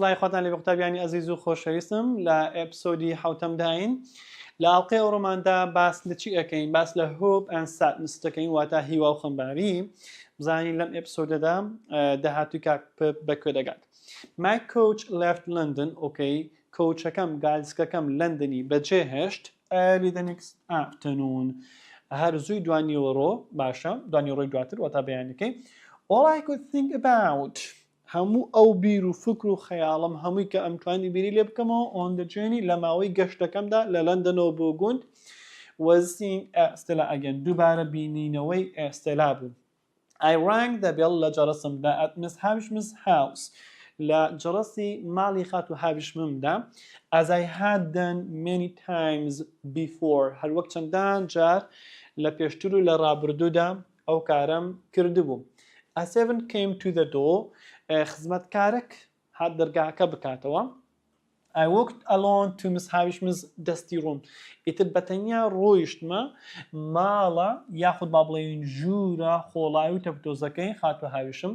سڵای خۆتان لێ قوتابیانی ئەزیز و خۆشەویستم لە ئەپسۆدی حوتەم داین لە ئاڵقەی ئەوڕۆماندا باس لە چی ئەەکەین باس لە هۆپ ئەند سادنس دەکەین واتە هیوا و خەمباری بزانین لەم ئەپسۆدەدا داهاتووی کاک بەکوێ دەگات. My coach left London, okay, کۆچەکەم گالسکەکەم لەندنی بەجێهێشت early the next afternoon هەر زووی دوانیوەڕۆ باشە دوانیوەڕۆی دواتر واتە بەیانەکەی all I could think about هەموو ئەو بیر و فکر و خەیاڵم هەمووی کە ئەمتوانی بیری لێ بکەمەوە on the journey لە ماوەی گەشتەکەمدا لە لەندەنەوە بۆ گوند was seeing Estella again دووبارە بینینەوەی ئێستێلا بوو. I rang the bell لە جەرەسمدا at Miss Havisham's house لە جەرەسی ماڵی خات و هاویشممدا as I had done many times before هەر وەک چەندان جار لە پێشتر و لە ڕابردوودا ئەو کارم کردبوو. A servant came to the door خزمەتکارێک هات دەرگاکە بکاتەوە. I walked alone to Miss Havisham's dusty room. ئیتر بەتەنیا ڕۆیشتمە ماڵە یاخود با بڵێین ژوورە خۆڵاوی و تەپتۆزەکەی خات و هاویشم.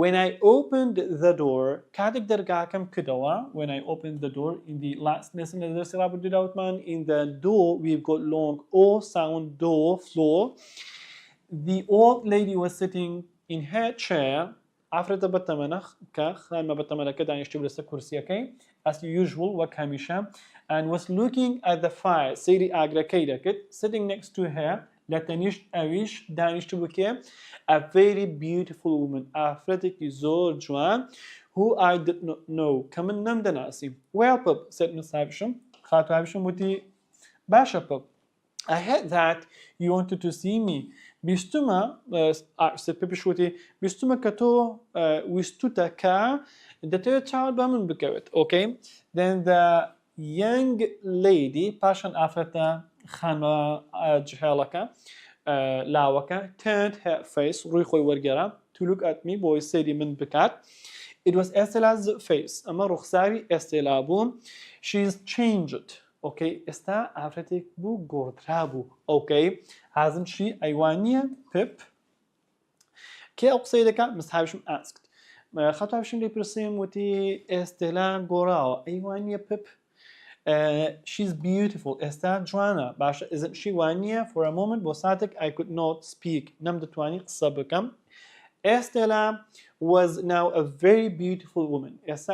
When I opened the door, کاتێک دەرگاکەم کردەوە when I opened the door in the last lesson لە دەرسی ڕابردوودا وتمان in the door we've got long O sound door floor. The old lady was sitting in her chair ئافرەتە بەتەمەنە کە خانمە بەتەمەنەکە دانیشتی بوو لەسەر کورسیەکەی as usual وەک هەمیشە and was looking at the fire سەیری ئاگرەکەی دەکرد sitting next to her لە تەنیشت ئەویش دانیشتی بوو کێ a very beautiful woman ئافرەتێکی زۆر جوان who I did not know کە من نەمدەناسی. Well Pip said Miss Havisham خات و هاویشم وتی باشە Pip I heard that you wanted to see me. بیستمە پێش وتی بیستمە کە تۆ ویستوتە کە دەتەوێت چاوت بە من بکەوێت. Okay? Then the young lady پاشان ئافرەتە خانمە جهێڵەکە لاوەکە turned her face ڕووی خۆی وەرگێڕا to look at me بۆی سەیری من بکات. It was Estella's face ئەمە ڕوخساری ئێستێلا بوو. She's changed. Okay, ئێستا ئافرەتێک بوو گۆڕدرا بوو. Okay, حازم چی ئەیوانیە Pip کێ ئەو قسەی دەکات Miss Havisham asked. خات و هاویشم لێ پرسیم وتی ئێستێلا گۆڕاوە ئەیوانیە Pip she's beautiful ئێستا جوانە باشە isn't she وانیە for a moment بۆ ساتێک I could not speak نەمدەتوانی قسە بکەم. Estella was now a very beautiful woman. ئێستا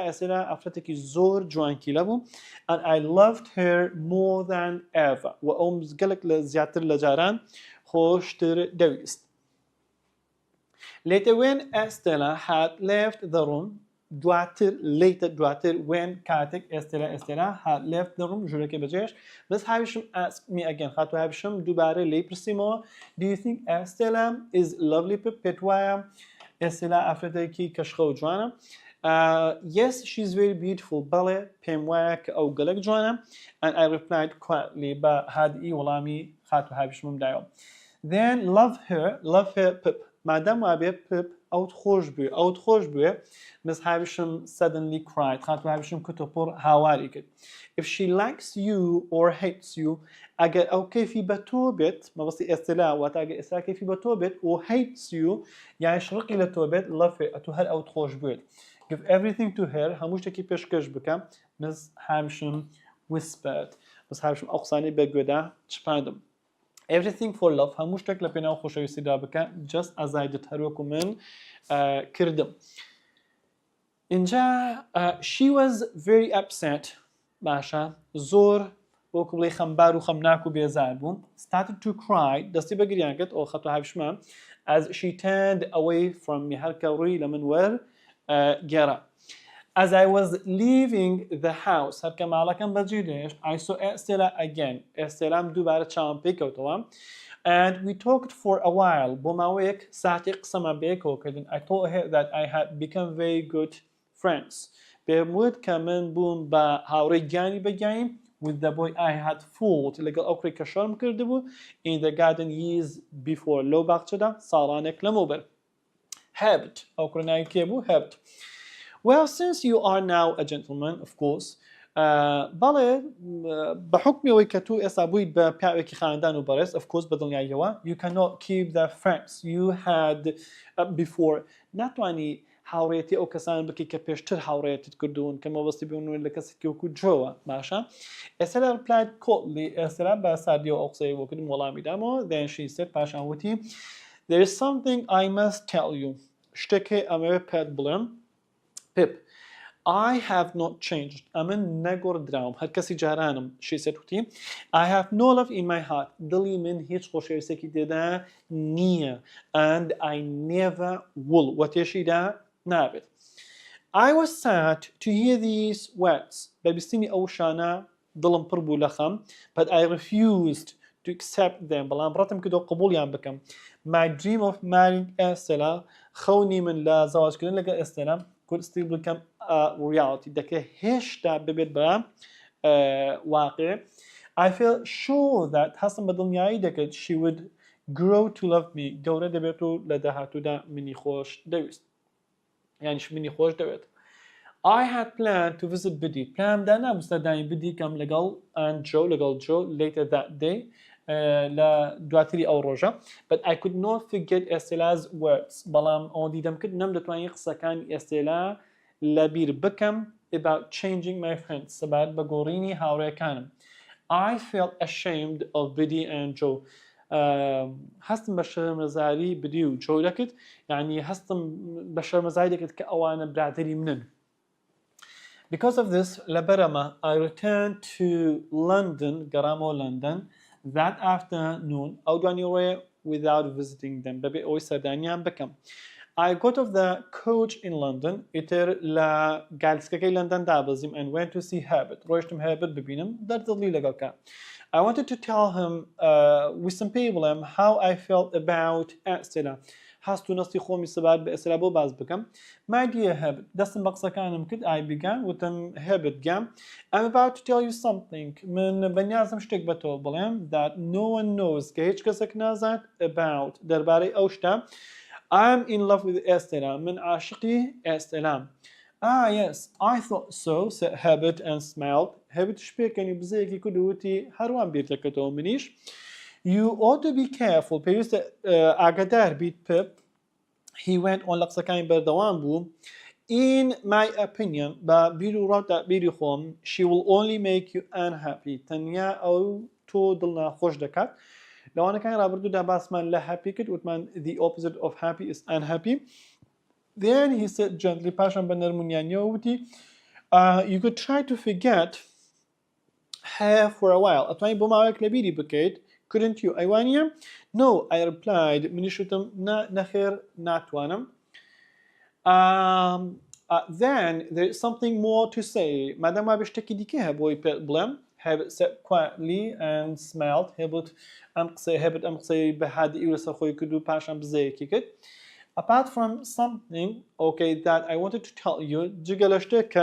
ئافرەتێکی زۆر جوانکیلە بوو and I loved her more than ever و ئەو گەلێک لە زیاتر لە جاران خۆشتر دەویست. Later when Estella had left the room دواتر when کاتێک Estella had left the room ژوورەکە بەجێش Miss Havisham asked me again خات و هاویشم دووبارە لێی پرسیمەوە Do you think Estella is lovely Pip پێت وایە ئێستێلا ئافرەتێکی کەشخە و جوانە؟ Yes she's very beautiful بەڵێ پێم وایە کە ئەو گەلێک جوانە and I replied quietly بە هادئی وەڵامی خات و هاویشمم دایەوە. Then love her Pip مادام وابێ Pip ئەوت خۆش بوێ Miss Havisham suddenly cried خات و هاویشم کتۆ پڕ هاواری کرد. If she likes you or hates you ئەگەر ئەو کەیفی بە تۆ بێت مەبەستی ئێستێلا واتە ئەگەر ئێستا کەیفی بە تۆ بێت or hates you یان شڕقی لە تۆ بێت love her ئەتۆ هەر ئەوت خۆش بوێت. Give everything to her هەموو شتێکی پێشکەش بکە Miss Havisham whispered. Miss Havisham ئەو قسانەی بەگوێدا چپاندم. Everything for love هەموو شتێک لە پێناو خۆشەویستیدا بکە just as I did هەروەکو من کردم. اینجا she was very upset باشە زۆر وەکو بڵێ خەمبار و خەمناک و بێزار بوو started to cry دەستی بە گریان کرد ئەو خەت و هاویشمە as she turned away from me هەرکە ڕووی لە من وەرگێڕا. As I was leaving the house هەرکە ماڵەکەم بەجێدێشت I saw Estella again ئێستێلام دووبارە چاوم پێی کەوتەوە and we talked for a while بۆ ماوەیەک ساعتێک قسەمان بەیەکەوە کردن. I told her that I had become very good friends پێم وت کە من بووم بە هاوڕێی گیانی بەگیانی with the boy I had fought لەگەڵ ئەو کوڕی کە شەڕم کردبوو in the garden years before لەو باخچەدا ساڵانێک لەمەوبەر. Herbert ئەو کوڕناوی کێ بوو Herbert. Well since you are now a gentleman of course بەڵێ بە حکمیەوەی کە تو ئێستا بوویت بە پیاوێکی خاندان و بەڕێز of course بەدڵنیاییەوە you cannot keep the friends you had before ناتوانی هاوڕێتی ئەو کەسان بکەی کە پێشتر هاوڕێتت کردوون کە مەبەستی بوون لە کەسێکی وەکو جۆوە باشە ئێستا پلات کۆلی ئێستا بە سادیەوە ئەو قسەی بۆ کردم وەڵامی دامەوە then she said پاشان وتی there is something I must tell you شتێکی ئەمەوێت پێت بڵێم Pip I have not changed ئەمن نەگۆڕدراوم هەر کەسی جارانم she said وتی I have no love in my heart دڵی من هیچ خۆشەویستێکی تێدا نییە and I never will وەتێشیدا نابێت I was sad to hear these words بەبیستنی ئەو شانە دڵم پڕ بوو لە خەم but I refused to accept them بەڵام ڕەتم کردەوە قبوڵیان بکەم my dream of marrying Estella خەونی من لە زەواجکردن لەگەڵ ئێستێلا could still become a reality دەکە هێشتا ببێت بە واقع I feel sure that هەستم بە دڵنیایی دەکەێت she would grow to love me گەورە دەبێت و لە داهاتوودا منی خۆش دەویست یانیش منی خۆش دەوێت I had planned to visit Biddy پلانم دا نابووستە داین بدی کەم لەگەڵ لەگەڵ جۆ later that day لە دواتری ئەو ڕۆژە but I could not forget Estella's words بەڵام ئەو دیدەم کرد نەم دەتوانین قسەکانی ئێستێلا لەبیر بکەم about changing my friends سەبارەت بە گۆڕینی هاوڕێکانم I felt ashamed of Biddy and Joe هەستم بە شەرمەزاری بدی و جۆ دەکرد یعنی هەستم بە شەرمەزاری دەکرد کە ئەوانە برادری منن Because of this لەبەرەمە I returned to London گەڕامەوە London that afternoon ئەو دوانی ڕۆیە without visiting them بەبێ ئەوەی سەردانیان بکەم I got off the coach in London ئیتر لە گالسکەکەی لەندەن دابەزیم and went to see Herbert ڕۆیشتم Herbert ببینم دەردڵی لەگەڵکە I wanted to tell him ویستم پێی بڵێم how I felt about Estella هەست و نەستی خۆمی سەبارەت بە ئێستێلا بۆ باز بکەم My dear Herbert دەستم بە قسەکانم کرد I began وتم Herbert گیان I'm about to tell you something من بەنیازم شتێک بە تۆ بڵێم that no one knows کە هیچ کەسێک نازات about دەربارەی ئەو شتە I'm in love with Estella من عاشقی ئێستێلام yes I thought so said Herbert and smiled Herbert شپێکەنی بزەیەکی کرد و وتی هەروان بیر دەکەتەوە منیش You ought to be careful پێویستە ئاگادار بیت Pip He went on لە قسەکانی بەردەوام بوو In my opinion بە بیر و ڕاودا بیری خۆم She will only make you unhappy تەنیا ئەو تۆ دڵناخۆش دەکات لەوانەکان ڕابردوودا باسمان لە happy کرد وتمان the opposite of happy is unhappy Then he said gently پاشان بە نەرمونیانیەوە وتی You could try to forget her for a while ئەتوانی بۆ ماوەیەک لە بیری بکەیت Couldn't you? أيوانيا? No, I replied. منشوتم نخير ناتوانم. Then there is something more to say. مادام ما بشتكي ديكيها بوي بلم. Herbert said quietly and smiled. Herbert أمقصي بهادي إيرس أخوي كدو باشام بزيكي كد. Apart from something, okay, that I wanted to tell you. جيجالشتك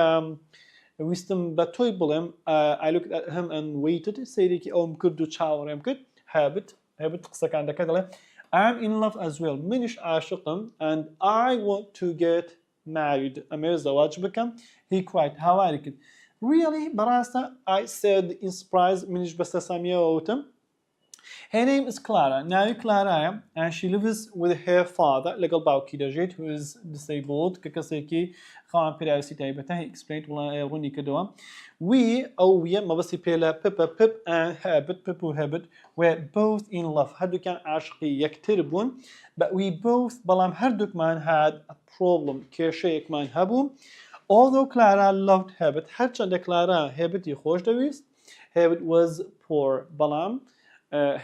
ويستم بتوي بلم. I looked at him and waited. سيريكي أو مكردو تشاور يمكن. Herbert قصة كان دكتور I'm in love as well منش عاشقم and I want to get married أمير زواج بكم he cried هواري really براسة I said in surprise منش بس سامية ووتم Her name is Clara. Now Clara and she lives with her father لەگەڵ باوکی دەژێت who is disabled کە کەسێکی خاوەن پیرەوەسی تایبەتە he explained ڕوونی کردەوە We ویە مەبەستی پێ لە Pip and Herbert Pip و Herbert were both in love هەردووکیان عاشقی یەکتر بوون but we both بەڵام هەردووکمان had a problem کێشەیەکمان هەبوو although Clara loved Herbert هەرچەندە Clara Herberتی خۆش دەویست Herbert was poor بەڵام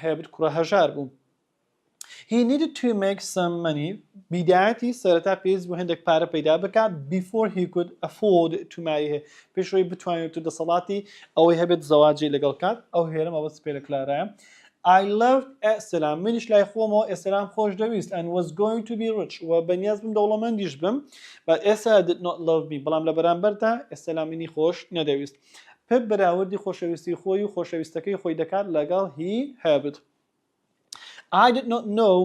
Herbert کوڕە هەژار بوو He needed to make some money بدایەتی سەرەتا پێویست بوو هەندێک پارە پەیدا بکات before he could afford to marry her پێشەوەی بتوانێت دەسەڵاتی ئەوەی هەبێت زەواجی لەگەڵ کات ئەو هێرم ئەوە سپێ لە کلارایە I loved Estella منیش لای خۆمەوە ئێستێلام خۆش دەویست and was going to be rich و بەنیاز بم دەوڵەمەندیش بم but Estella did not love me بەڵام لە بەرامبەردا ئێستێلا منی خۆش نەدەویست Pip بەراوردی خۆشەویستی خۆی و خۆشەویستەکەی خۆی دەکات لەگەڵ Herbert I did not know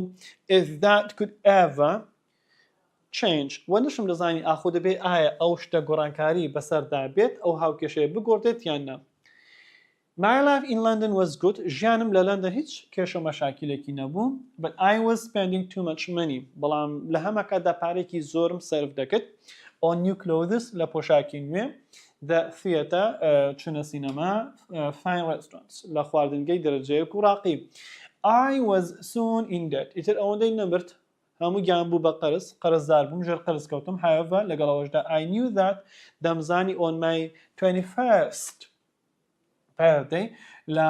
if that could ever change وەنشم دەزانی ئاخۆ دەبێت ئایا ئەو شتە گۆڕانکاری بەسەردا بێت ئەو هاوکێشەیە بگۆڕدێت یان نا My life in London was good. ژیانم لە لەندەن هیچ کێشە و مەشاکلێکی نەبوو. But I was spending too much money. بەڵام لە هەمە کاتدا پارێکی زۆرم سەرف دەکرد. On new clothes لە پۆشاکی نوێ. The theatre چونە سینەما. Fine restaurants لە خواردنگەی دەرەجەیەک و ڕاقی. I was soon in debt. ئیتر ئەوەندەی نەبرد هەموو گیان بوو بە قەرزدار بووم ژێر قەرز کەوتم. However لەگەڵ ئەوەشدا I knew that دەمزانی on my 21st birthday لە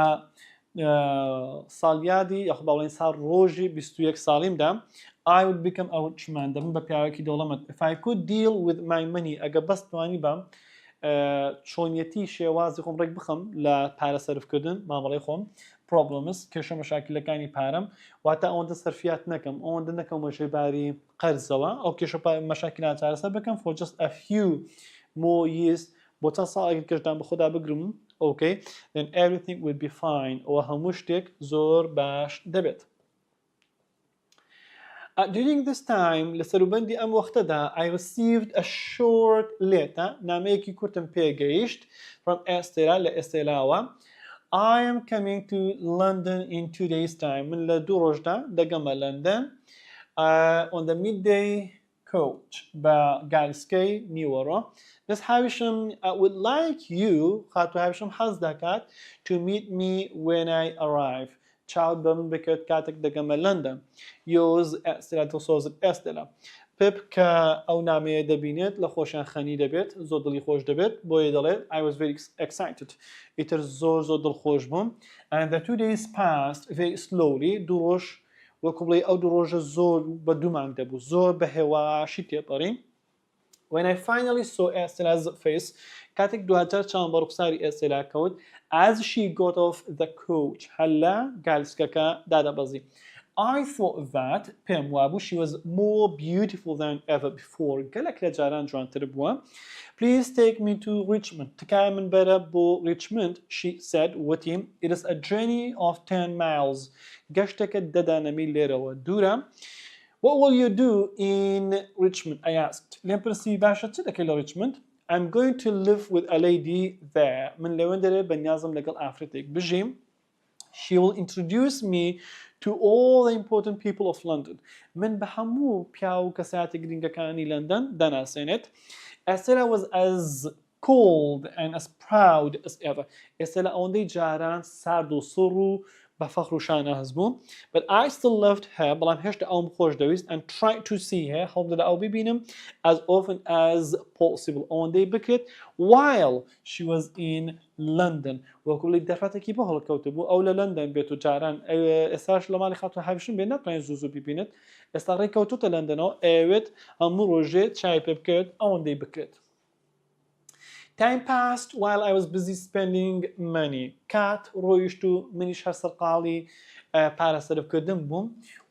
ساڵیادی یاخ باڵێن ساڵ ڕۆژی 21 ساڵیمدا I would become ئەو چمان دەبم بە پیاوێکی دەوڵەمەند. If I could deal with my money ئەگە بەس توانی بام چۆنیەتی شێوازی خۆم ڕێک بخەم لە پارە سەرفکردن مامەڵەی خۆم problems کێشە مەشاکلەکانی پارەم واتە ئەوەندە سەرفیات نەکەم ئەوەندە نەکەم ژێباری قەرزەوە ئەو کێشە مەشاکلان چارەسەر بکەم for just a few more years بۆ چەند ساڵێک کەشدان بە خۆدا بگرم okay then everything will be fine ئەوە هەموو شتێک زۆر باش دەبێت. During this time لە سەروبەندی ئەم وەختەدا I received a short letter نامەیەکی کورتم پێگەیشت from Estella لە ئێستێلاوە. I am coming to London in 2 days time. من لە 2 ڕۆژدا دەگەمە لەندەن on the midday coach بە گالسکەی نیوەڕۆ. Miss Havisham would like you خاتو هاوشم حەز دەکات to meet me when I arrive. چاوت بە من بکرد کاتێک دەگەمە لەندەن. Yours Estella دڵسۆزت Estella. پێپ کە ئەو نامەیە دەبینێت لە خۆشیان خەنی دەبێت زۆر دڵی خۆش دەبێت بۆیە دەڵێت I was very excited. ئیتر زۆر دڵخۆش بووم. And the 2 days passed very slowly. 2 ڕۆژ وەکو بڵێ ئەو 2 ڕۆژە زۆر بە دوومان دەبوو زۆر بە هێواشی تێپەڕین. When I finally saw Estella's face کاتێک دواتر چاوم بە ڕوخساری ئێستێلا کەوت as she got off the coach هەلە گالسکەکە دادەبەزی. I thought that پێم وابوو she was more beautiful than ever before. گەلێک لە جاران جوانتر بووە. Please take me to Richmond. تکایە من بەرە بۆ Richmond. She said وتی it is a journey of 10 miles. گەشتێکە 10 دانەمی لێرەوە دوورە. What will you do in Richmond? I asked. لێم پرسی باشە چ دەکەی لە Richmond? I'm going to live with a lady there. من لەوێندەرێ بەنیازم لەگەڵ ئافرەتێک بژیم. She will introduce me to all the important people of London. من بە هەموو پیا و کەسایەتی گرنگەکانی لەندەن دەناسێنێت. Estella was as cold and as proud as ever. Estella ئەوەندەی جاران سارد و سڕ و بە فەخر و شانەهز بوو. But I still loved her. بەڵام هێشتا ئەوم خۆش دەویست and tried to see her. هەوڵ دەدا ئەو ببینم as often as possible. ئەوەندەی بکرێت while she was in London. وەکو بڵێ دەفاتێکی بۆ هەڵکەوتە بوو ئەو لە لەندەن بێت و جاران ئێستاش لە ماڵی خاتو هاوشم بێ ناتوانێت زوو ببینێت. ئێستا ڕێککەوتوتە لەندەنەوە ئەوێت هەموو ڕۆژێ چای پێ بکرێت ئەوەندەی بکرێت. Time passed while I was busy spending money. Cat ڕۆیشت و منیش هەر سەرقاڵی پارە سەرفکردن بووم.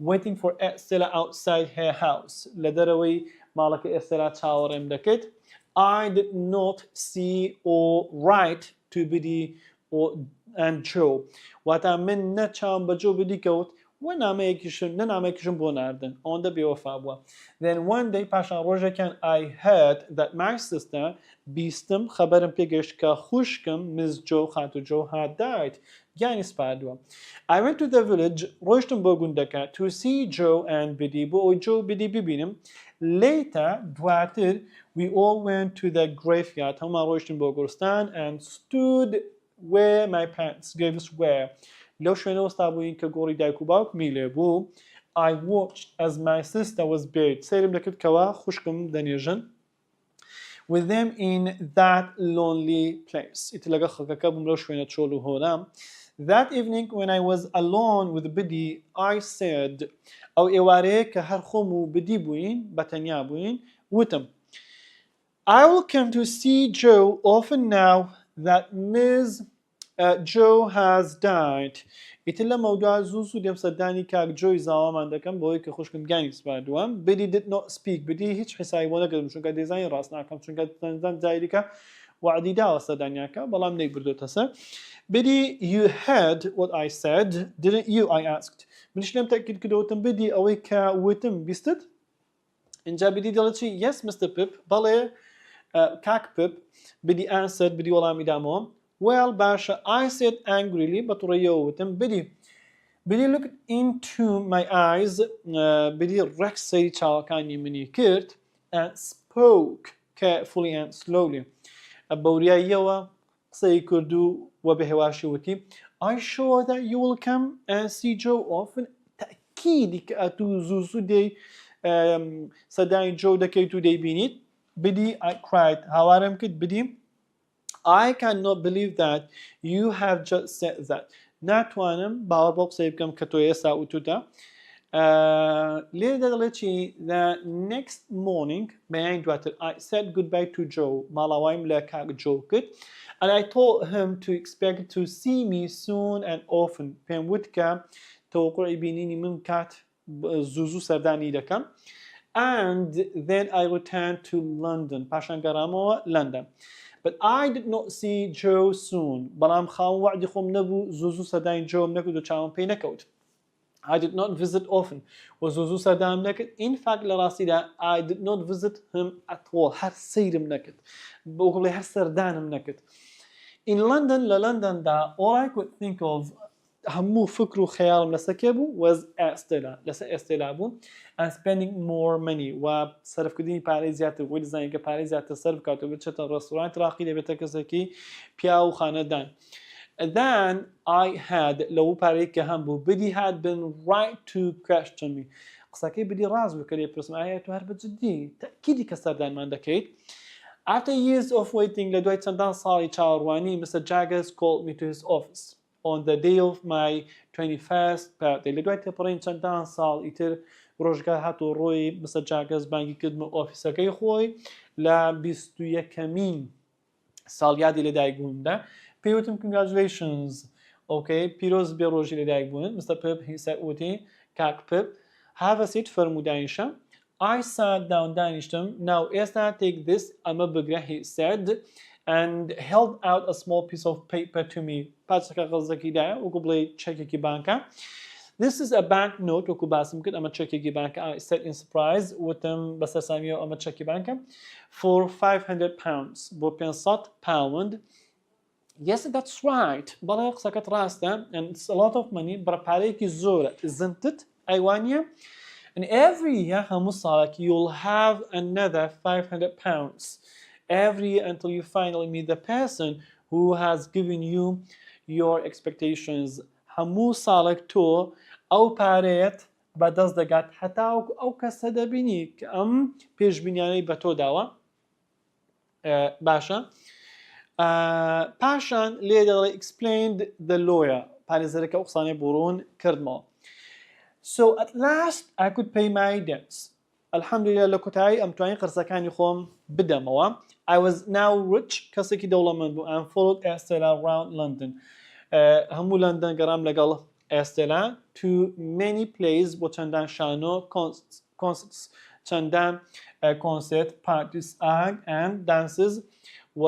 Waiting for Estella outside her house. لە دەرەوەی ماڵەکە ئێستێلا چاوەڕێم دەکرد. I did not see or write to Biddy or and Joe. واتە من نەچاوم بە جۆ بدی کەوت و نامەیەکیشم بۆ ناردن ئەوەندە بێوەفا بووە. Then one day پاشان ڕۆژێکیان I heard that my sister بیستم خەبەرم پێگەشت کە خوشکم Miss Joe خاتو Joe had died. گیانی سپاردووە. I went to the village ڕۆیشتم بۆ گوندەکە to see Joe and Biddy بۆ ئەوی Joe Biddy ببینم. Later دواتر we all went to the graveyard. هەمومان ڕۆیشتم بۆ گۆرستان and stood where my parents graves were. لەو شوێنەوە ستا بووین کە گۆڕی دایک و باوکمی لێ بوو. I watched as my sister was buried. سەیرم دەکرد کەوا خوشکم دەنێژن. With them in that lonely place. ئیتر لەگە خەکەکە بووم لەو شوێنە چۆل و هۆرام. That evening when I was alone with Biddy, I said ئەو ئێوارەیە کە هەر خۆم و بدی بووین بەتەنیا بووین وتم I will come to see Joe often now that Miss Joe has died. ئیتر لە مەودا زوو دێم سەردانی کاک جۆی زاوامان دەکەم بۆی کە خوشکم گیانی سپاردووە. Biddy did not speak. Biddy هیچ حسابی بۆ نەکردم چونکە دەیزانی ڕاست ناکەم چونکە تەنزان جایریکە وعدی داوە سەردانیاکە بەڵام نەیبردوتە سەر. Biddy, you heard what I said, didn't you? I asked. منیش لێم تەکید کردوتم Biddy ئەوەی کە وتم بیستت؟ اینجا Biddy دەڵێت چی؟ Yes, Mr. Pip. بەڵێ کاک Pip. Biddy answered. Biddy وەڵامی دامەوە. well باشە I said angrily بەتوڕێیەوەوتم بدی look into my eyes بدی ڕێک سەیری چاوەکانی منی کرد and spoke carefully and slowly بەوریاییەوە قسەی کرد و بە هێواشی وتی I sure that you will come and see Joe often تأکیدی کە ئەتوو زوو دەی سەدای جۆ دەکەیت و دەیبینیت بدی I cried هاوارم کرد بدی I cannot believe that you have just said that ناتوانم باوەڕ بۆ قسەی بکەم کە تۆ ئێستا وتوتە لێ دەڵێت چی the next morning بەیانی دواتر I said goodbye to Joe ماڵاوایم لە کاک جۆ کرد and I told him to expect to see me soon and often پێم وت کە تەوەقوعی بینینی من کات زوو سەردانی دەکەم and then I returned to London پاشان گەڕامەوە لندن but I did not see Joe soon بەڵام خاوەن وعدی خۆم نەبوو زوو سەردانی جۆم نەکرد و چاوم پێی نەکەوت I did not visit often و زوو سەردانم نەکرد in fact لە ڕاستیدا I did not visit him at all هەر سەیرم نەکرد بۆ بڵێ هەر سەردانم نەکرد in London لە لندندا all I could think of هەموو فکر و خەیاڵم لەسەر کێ بوو was Estella لەسەر ئێستێلا بوو and spending more money و سەرفکردنی پارەی زیاتر بۆی دەزانین کە پارەی زیاتر سەرف بکات و بچێتە ڕێستۆرانت ڕاقی دەبێتە کەسێکی پیا و خانەدان then I had لەو پارەی کە هەم بوو بدی had been right to question me قسەکەی بدی ڕاز بوو کە لێ پرسم ئایا تۆ هەر بەجددی تەکیدی کە سەردانمان دەکەیت after years of waiting لە دوای چەندان ساڵی چاوەڕوانی Mr. Jaggers called me to his office on the day of my 21st birthday لە دوای تێپەڕین چەندان ساڵ ئیتر ڕۆژگار هاتۆ ڕۆی Mr. Jaggers بانگی کردمە ئۆفیسەکەی خۆی لە 21مین ساڵیادی لەدایکبووندا پێوتم congratulations okay پیرۆز بێ ڕۆژی لەدایکبوون Mr. Pip he said وتی کاک Pip have a seat فەرموو دانیشە I sat down دانیشتم now ئێستا take this ئەمە بگرە he said and held out a small piece of paper to me پارچەکە غەزەکی دایە وەکو بڵێ چەکێکی بانکە This is a bank note وەکو باسم کرد ئەمە چەکێکی بانکە I said in surprise وتم بەسەر سامیەوە ئەمە چەکی بانکە for £500 بۆ 500 pound Yes that's right بەڵێ قسەکەت ڕاستە and it's a lot of money بەرەپارەیەکی زۆرە isn't it ئەیوانیە and every year هەموو ساڵێک you'll have another £500 every year until you finally meet the person who has given you your expectations هەموو ساڵێک تۆ ئەو پارەیەت بەدەست دەگات هەتا ئەو کەسە دەبینی کە ئەم پێشبینیانەی بە تۆ داوە باشە پاشان لێ دەڵێ explained the lawyer پارێزەرەکە ئەو قسانەی بۆڕوون کردمەوە so at last I could pay my debts الحەمدولillah لە کۆتایی ئەم توانی قرسەکانی خۆم بدەمەوە I was now rich کەسێکی دەوڵەمەند بوو and followed Estella around London هەموو لندن گەڕام لەگەڵ ئێستێلا to many plays بۆ چەندان شانۆ concerts چەندان concert parties and dances و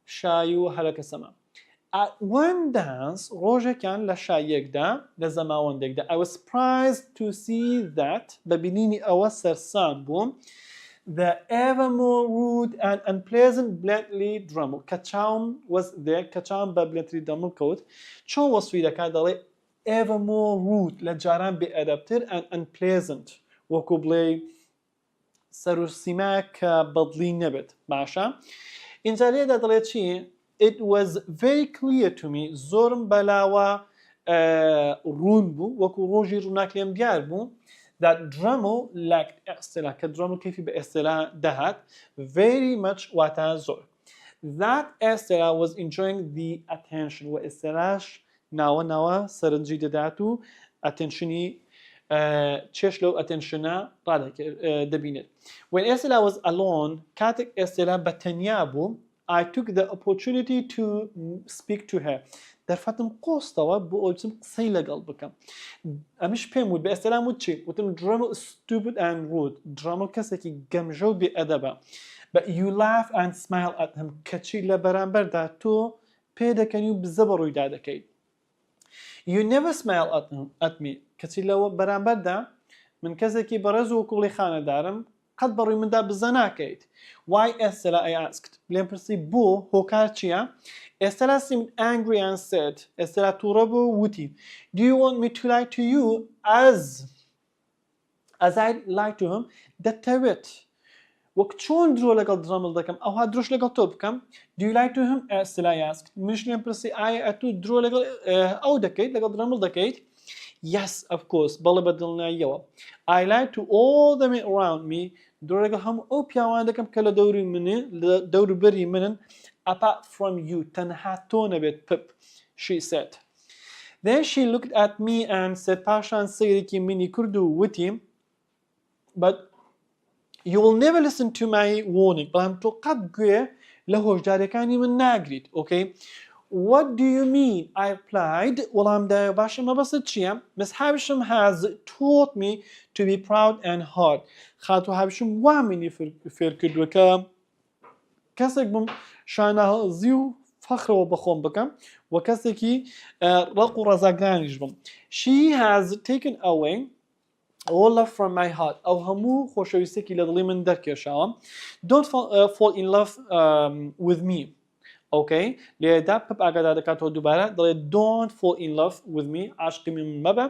شای و هەلەکە سەما at one dance ڕۆژێکیان لە شایەکدا لە زەماوەندێکدا I was surprised to see that بەبینینی ئەوە سەرسام بووم the ever more rude and unpleasant Blentley Drummle کەچاوم was there کەچاوم بە Blentley Drummle کەوت چۆن وەسفی دەکات دەڵێ ever more rude لە جاران بێئەدەبتر and unpleasant وەکو بڵێ سەر و سیما کە بەدڵی نەبێت باشە اینجا لێدا دەڵێت چی it was very clear to me زۆرم بەلاوە ڕوون بوو وەکو ڕۆژی ڕووناک لێم دیار بوو that Drummle liked Estella کە Drummle کەفی بە ئێستێلا دەهات very much واتە زۆر that Estella was enjoying the attention و ئێستێلاش ناوە سەرنجی دەدات و attentionی چێش لەو ئەتەنشنە دەبینێت when Estella was alone کاتێک ئێستێلا بەتەنیا بوو I took the opportunity to speak to her دەرفەتم قۆستەوە بۆ ئۆچم قسەی لەگەڵ بکەم ئەمیش پێم وت بە ئێستێلام وت چی وتم Drummle stupid and rude Drummle کەسێکی گەمژە و بێئەدەبە but you laugh and smile at him کەچی لە بەرامبەردا تۆ پێ دەکەنی و بزە بە ڕوویدا دەکەیت you never smile at me کەچی لەوە بەرامبەردا من کەسێکی بەڕێز و کوڵی خانەدارم قەت بەڕووی مندا بزە ناکەیت. Why Estella, I asked. لێم پرسی بۆ هۆکار چییە؟ Estella seemed angry and said, Estella تووڕە بوو وتی, Do you want me to lie to you as I lie to him? دەتەوێت وەک چۆن درۆ لەگەڵ درەمڵ دەکەم ئەوها درۆش لەگەڵ تۆ بکەم. Do you lie to him? Estella asked. منش لێم پرسی ئایا ئەتوو درۆ لەگەڵ ئەو دەکەیت لەگەڵ درەمڵ دەکەیت؟ Yes, of course. بەڵێ بە دڵنیاییەوە. I lie to all the men around me. درۆ لەگەڵ هەموو ئەو پیاوان دەکەم کە لە دەوروبەری منن apart from you. تەنها تۆ نەبێت Pip, she said. Then she looked at me and said, پاشان سەیرێکی منی کرد و وتی, But you will never listen to my warning. بەڵام تۆ قەت گوێ لە هۆشداریەکانی من ناگریت. Okay? What do you mean? I replied. وەڵام دایە باشە مەبەستت چییە؟ Miss Havisham has taught me to be proud and hard. خاتو هاوشم وا منی فێر کردووە کە کەسێک بم شانەزی و فەخرەوە بەخۆم بکەم و کەسێکی ڕق و ڕەزاگانیش بم. She has taken away all love from my heart. ئەو هەموو خۆشەویستێکی لە دڵی من دەرکێشاوە. Don't fall in love with me. Okay? لێدا پپ ئاگادار دەکاتەوە دووبارە دەڵێت don't fall in love with me. عاشقی من مەبە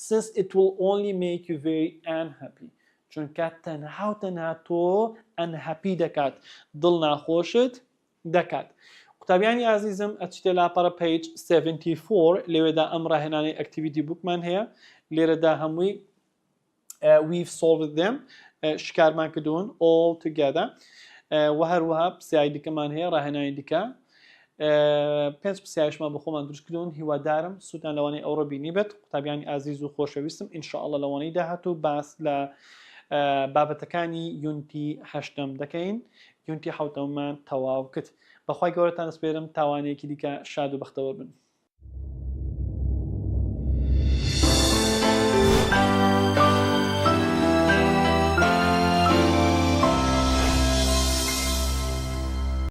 since it will only make you very unhappy. چونکە تەنها تۆ unhappy دەکات. دڵ ناخۆشت دەکات. قوتابیانی ئازیزم ئەچیتە لاپەڕە page 74 لێوێدا ئەم ڕاهێنانەی activity bookمان هەیە. لێرەدا هەمووی we've solved them شکارمان کردوون all together و هەروەها پرسیاری دیکەمان هەیە ڕاهێنانی دیکە 5 پرسیاریشمان بە خۆمان دروست کردوون. هیوادارم سوودان لەوانەی ئەوڕۆ بینی بێت. قوتابیانی ئازیز و خۆشەویستم ئینشاءالله لەوانەی داهاتوو باس لە بابەتەکانی یونتی 8 دەکەین. یونتی 7مان تەواو کرد. بەخوای گەورەتان دەسپێرم تاوانێکی دیکە شاد و بەختەوە بن.